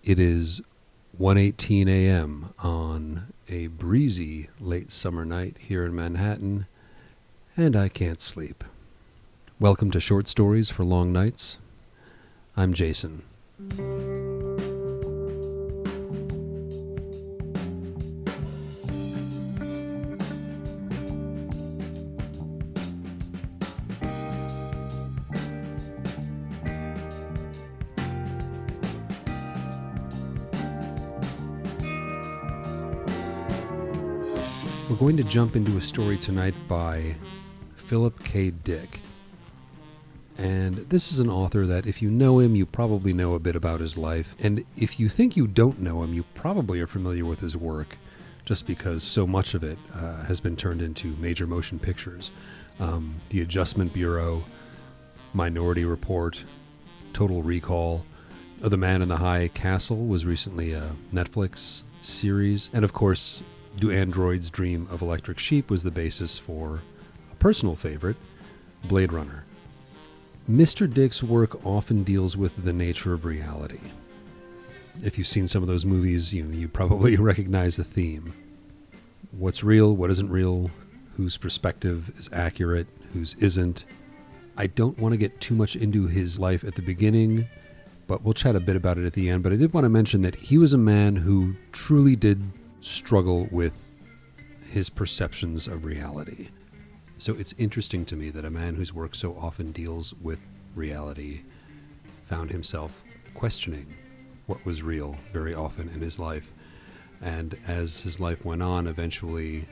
It is 1:18 a.m. on a breezy late summer night here in Manhattan, and I can't sleep. Welcome to Short Stories for Long Nights. I'm Jason. We're going to jump into a story tonight by Phillip K. Dick. And this is an author that if you know him, you probably know a bit about his life. And if you think you don't know him, you probably are familiar with his work, just because so much of it has been turned into major motion pictures. The Adjustment Bureau, Minority Report, Total Recall, The Man in the High Castle was recently a Netflix series. And of course, Do Androids Dream of Electric Sheep was the basis for a personal favorite, Blade Runner. Mr. Dick's work often deals with the nature of reality. If you've seen some of those movies, you probably recognize the theme. What's real, what isn't real, whose perspective is accurate, whose isn't. I don't want to get too much into his life at the beginning, but we'll chat a bit about it at the end. But I did want to mention that he was a man who truly did struggle with his perceptions of reality. So it's interesting to me that a man whose work so often deals with reality found himself questioning what was real very often in his life. And as his life went on, eventually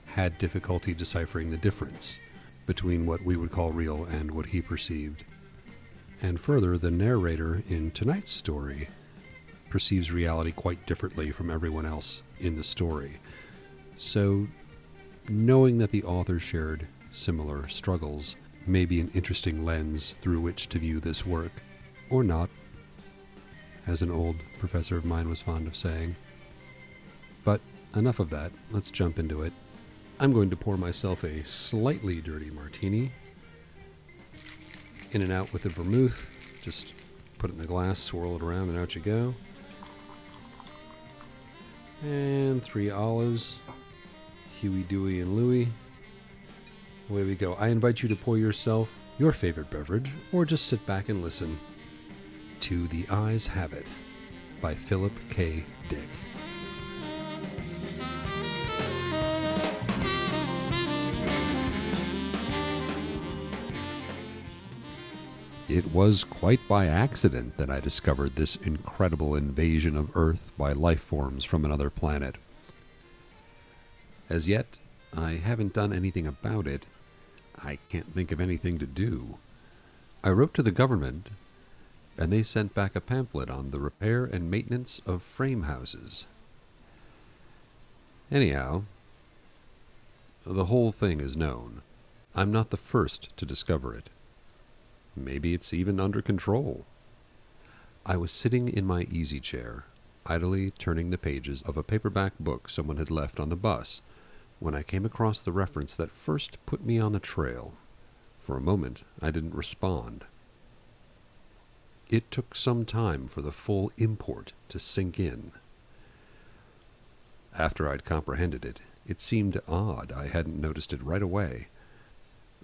had difficulty deciphering the difference between what we would call real and what he perceived. And further, the narrator in tonight's story perceives reality quite differently from everyone else in the story. So, knowing that the author shared similar struggles may be an interesting lens through which to view this work, or not, as an old professor of mine was fond of saying. But enough of that, let's jump into it. I'm going to pour myself a slightly dirty martini, in and out with the vermouth, just put it in the glass, swirl it around, and out you go. And 3 olives, Huey, Dewey, and Louie. Away we go. I invite you to pour yourself your favorite beverage, or just sit back and listen to The Eyes Have It by Phillip K. Dick. It was quite by accident that I discovered this incredible invasion of Earth by life forms from another planet. As yet, I haven't done anything about it. I can't think of anything to do. I wrote to the government, and they sent back a pamphlet on the repair and maintenance of frame houses. Anyhow, the whole thing is known. I'm not the first to discover it. Maybe it's even under control. I was sitting in my easy chair, idly turning the pages of a paperback book someone had left on the bus, when I came across the reference that first put me on the trail. For a moment, I didn't respond. It took some time for the full import to sink in. After I'd comprehended it, it seemed odd I hadn't noticed it right away.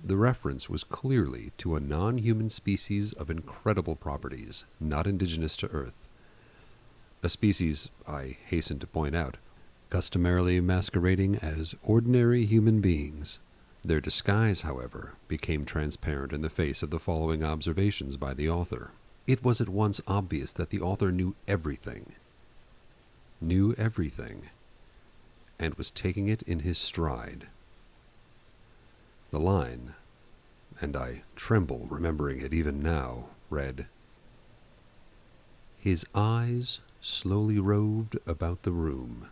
The reference was clearly to a non-human species of incredible properties, not indigenous to Earth. A species, I hasten to point out, customarily masquerading as ordinary human beings. Their disguise, however, became transparent in the face of the following observations by the author. It was at once obvious that the author knew everything, and was taking it in his stride. The line, and I tremble remembering it even now, read, "His eyes slowly roved about the room.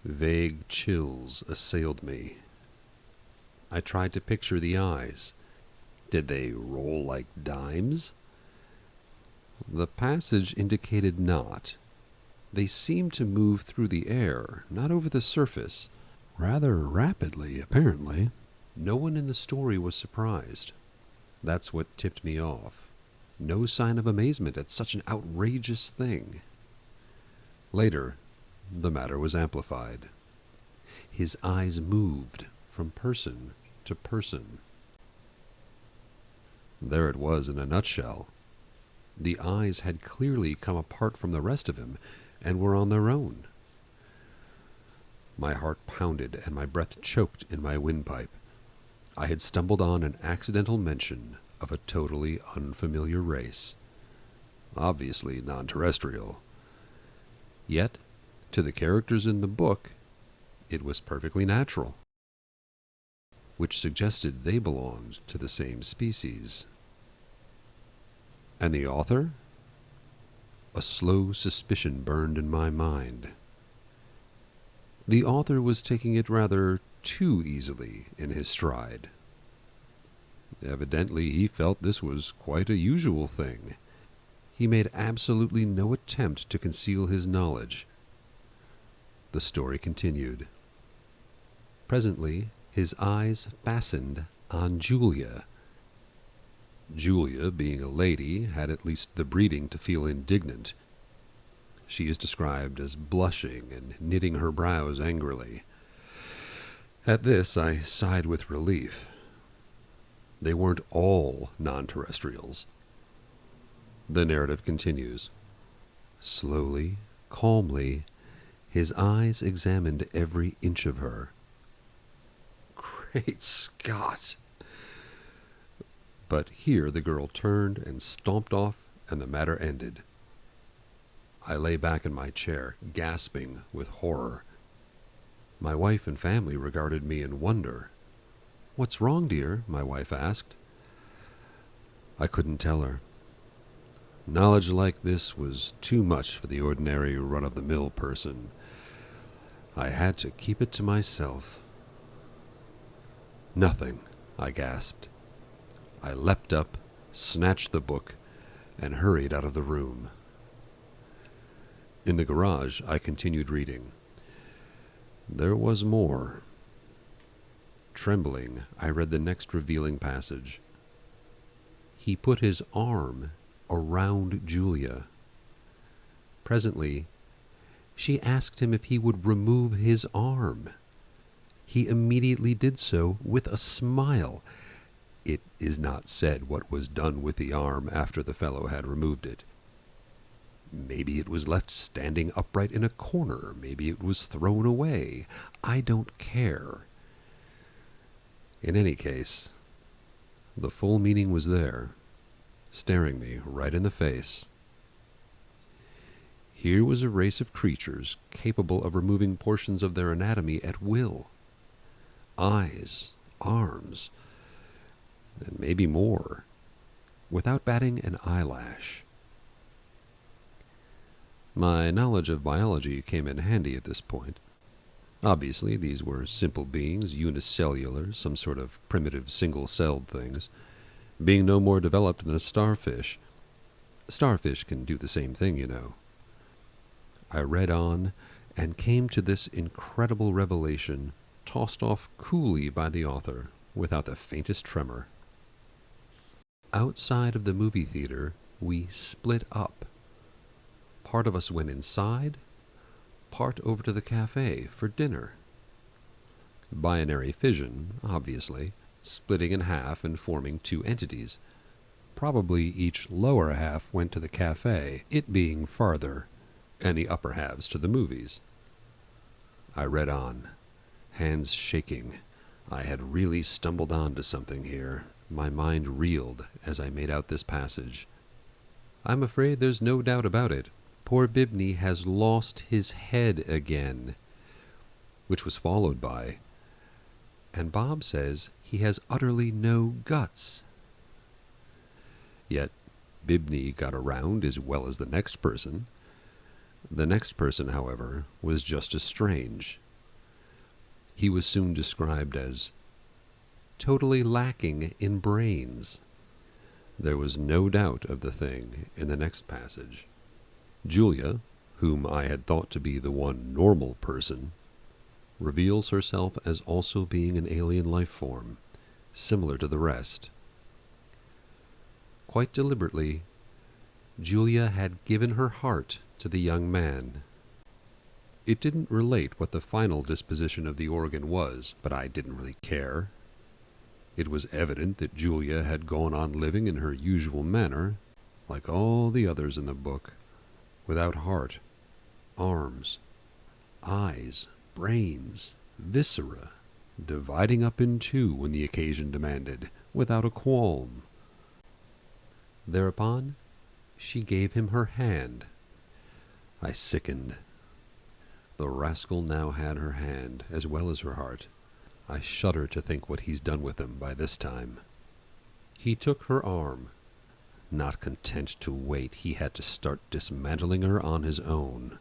Vague chills assailed me. I tried to picture the eyes. Did they roll like dimes? The passage indicated not. They seemed to move through the air, not over the surface, rather rapidly, apparently. No one in the story was surprised. That's what tipped me off. no sign of amazement at such an outrageous thing. Later, the matter was amplified. His eyes moved from person to person. There it was in a nutshell. The eyes had clearly come apart from the rest of him and were on their own. My heart pounded and my breath choked in my windpipe. I had stumbled on an accidental mention of a totally unfamiliar race. Obviously non-terrestrial. Yet, to the characters in the book, it was perfectly natural, which suggested they belonged to the same species. And the author? A slow suspicion burned in my mind. The author was taking it rather too easily in his stride. Evidently, he felt this was quite a usual thing. He made absolutely no attempt to conceal his knowledge. The story continued. Presently, his eyes fastened on Julia. Julia, being a lady, had at least the breeding to feel indignant. She is described as blushing and knitting her brows angrily. At this, I sighed with relief. They weren't all non-terrestrials. The narrative continues. Slowly, calmly, his eyes examined every inch of her. Great Scott! But here the girl turned and stomped off, and the matter ended. I lay back in my chair, gasping with horror. My wife and family regarded me in wonder. "What's wrong, dear?" my wife asked. I couldn't tell her. Knowledge like this was too much for the ordinary run-of-the-mill person. I had to keep it to myself. "Nothing," I gasped. I leapt up, snatched the book, and hurried out of the room. In the garage, I continued reading. There was more. Trembling, I read the next revealing passage. He put his arm around Julia. Presently, she asked him if he would remove his arm. He immediately did so with a smile. It is not said what was done with the arm after the fellow had removed it. Maybe it was left standing upright in a corner. Maybe it was thrown away. I don't care. In any case, the full meaning was there, staring me right in the face. Here was a race of creatures capable of removing portions of their anatomy at will. Eyes, arms, and maybe more, without batting an eyelash. My knowledge of biology came in handy at this point. Obviously, these were simple beings, unicellular, some sort of primitive single-celled things, being no more developed than a starfish. Starfish can do the same thing, you know. I read on and came to this incredible revelation, tossed off coolly by the author, without the faintest tremor. Outside of the movie theater, we split up. Part of us went inside, part over to the cafe for dinner. Binary fission, obviously, splitting in half and forming two entities. Probably each lower half went to the cafe, it being farther, and the upper halves to the movies. I read on, hands shaking. I had really stumbled onto something here. My mind reeled as I made out this passage. I'm afraid there's no doubt about it. Poor Bibney has lost his head again. Which was followed by, and Bob says he has utterly no guts. Yet Bibney got around as well as the next person. The next person, however, was just as strange. He was soon described as totally lacking in brains. There was no doubt of the thing in the next passage. Julia, whom I had thought to be the one normal person, reveals herself as also being an alien life form, similar to the rest. quite deliberately, Julia had given her heart to the young man. It didn't relate what the final disposition of the organ was, but I didn't really care. It was evident that Julia had gone on living in her usual manner, like all the others in the book, without heart, arms, eyes, brains, viscera, dividing up in two when the occasion demanded, without a qualm. Thereupon, she gave him her hand. I sickened. The rascal now had her hand, as well as her heart. I shudder to think what he's done with them by this time. He took her arm. Not content to wait, he had to start dismantling her on his own.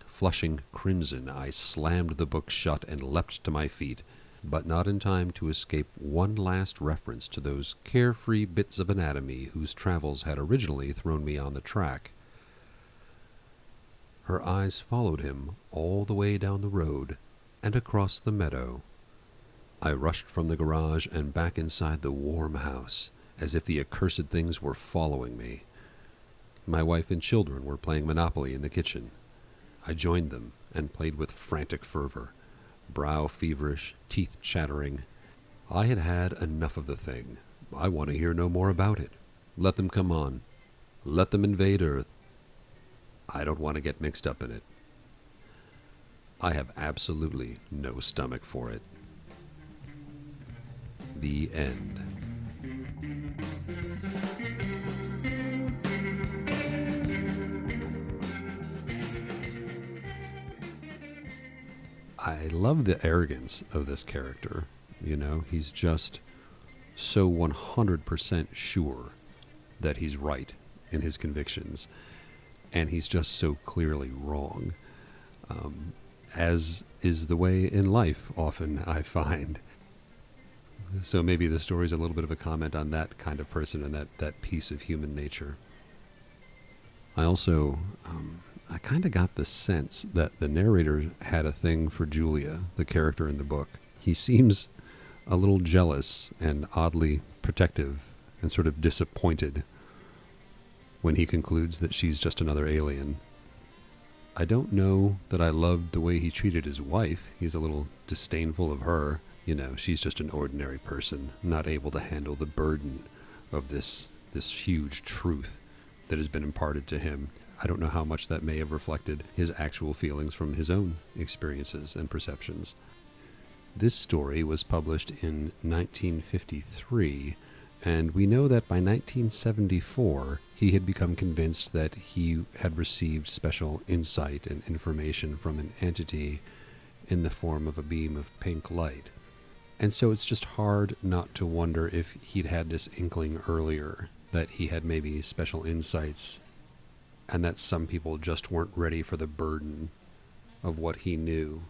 Flushing crimson, I slammed the book shut and leapt to my feet, but not in time to escape one last reference to those carefree bits of anatomy whose travels had originally thrown me on the track. Her eyes followed him all the way down the road and across the meadow. I rushed from the garage and back inside the warm house, as if the accursed things were following me. My wife and children were playing Monopoly in the kitchen. I joined them and played with frantic fervor, brow feverish, teeth chattering. I had had enough of the thing. I want to hear no more about it. Let them come on. Let them invade Earth. I don't want to get mixed up in it. I have absolutely no stomach for it. The end. I love the arrogance of this character. You know, he's just so 100% sure that he's right in his convictions, and he's just so clearly wrong, as is the way in life often, I find. So maybe the story's a little bit of a comment on that kind of person and that piece of human nature. I also, I kind of got the sense that the narrator had a thing for Julia, the character in the book. He seems a little jealous and oddly protective and sort of disappointed when he concludes that she's just another alien. I don't know that I loved the way he treated his wife. He's a little disdainful of her. You know, she's just an ordinary person, not able to handle the burden of this huge truth that has been imparted to him. I don't know how much that may have reflected his actual feelings from his own experiences and perceptions. This story was published in 1953, and we know that by 1974, he had become convinced that he had received special insight and information from an entity in the form of a beam of pink light. And so it's just hard not to wonder if he'd had this inkling earlier, that he had maybe special insights, and that some people just weren't ready for the burden of what he knew.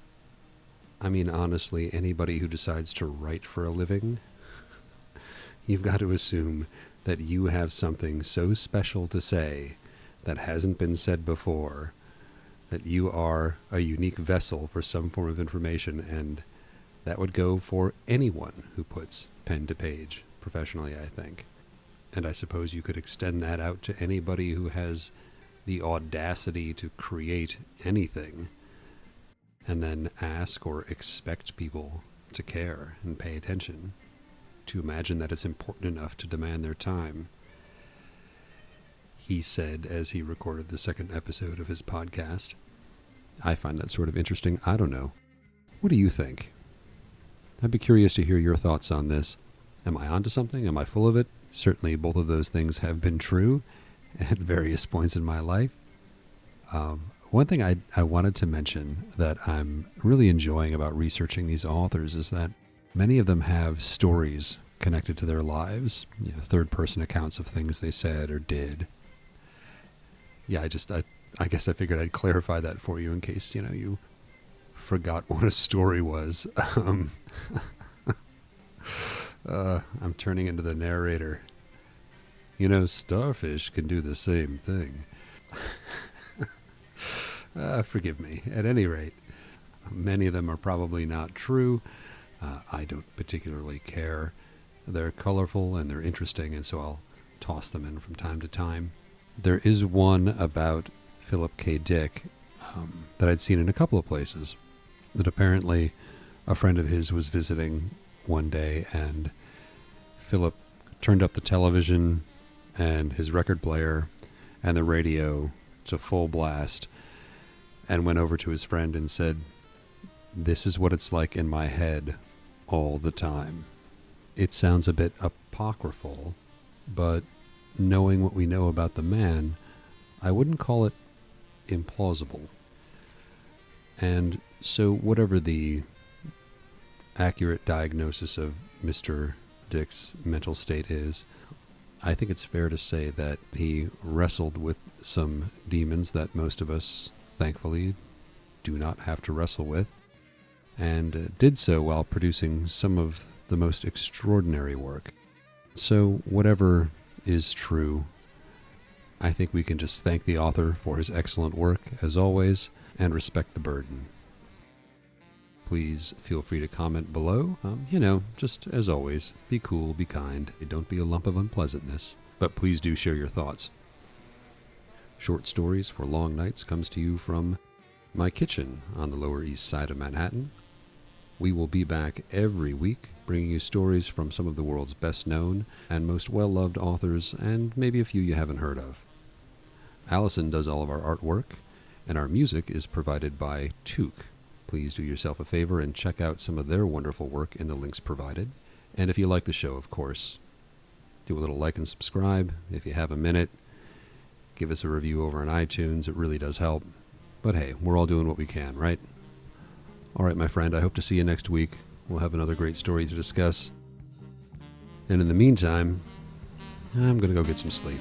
I mean, honestly, anybody who decides to write for a living, you've got to assume that you have something so special to say that hasn't been said before, that you are a unique vessel for some form of information, and that would go for anyone who puts pen to page professionally, I think. And I suppose you could extend that out to anybody who has the audacity to create anything and then ask or expect people to care and pay attention, to imagine that it's important enough to demand their time. He said, as he recorded the second episode of his podcast. I find that sort of interesting. I don't know. What do you think? I'd be curious to hear your thoughts on this. Am I onto something? Am I full of it? Certainly both of those things have been true at various points in my life. One thing I wanted to mention that I'm really enjoying about researching these authors is that many of them have stories connected to their lives, third-person accounts of things they said or did. Yeah, I guess I figured I'd clarify that for you in case, you forgot what a story was. I'm turning into the narrator. Starfish can do the same thing. Forgive me. At any rate, many of them are probably not true. I don't particularly care. They're colorful and they're interesting, and so I'll toss them in from time to time. There is one about Philip K. Dick that I'd seen in a couple of places, that apparently a friend of his was visiting one day, and Philip turned up the television and his record player and the radio to full blast and went over to his friend and said, "This is what it's like in my head all the time." It sounds a bit apocryphal, but knowing what we know about the man, I wouldn't call it implausible. And so whatever the accurate diagnosis of Mr. Dick's mental state is, I think it's fair to say that he wrestled with some demons that most of us, thankfully, do not have to wrestle with, and did so while producing some of the most extraordinary work. So whatever is true, I think we can just thank the author for his excellent work, as always, and respect the burden. Please feel free to comment below. Just as always, be cool, be kind. Don't be a lump of unpleasantness. But please do share your thoughts. Short Stories for Long Nights comes to you from my kitchen on the Lower East Side of Manhattan. We will be back every week, bringing you stories from some of the world's best known and most well-loved authors, and maybe a few you haven't heard of. Allison does all of our artwork, and our music is provided by Took. Please do yourself a favor and check out some of their wonderful work in the links provided. And if you like the show, of course, do a little like and subscribe. If you have a minute, give us a review over on iTunes. It really does help. But hey, we're all doing what we can, right? All right, my friend, I hope to see you next week. We'll have another great story to discuss. And in the meantime, I'm going to go get some sleep.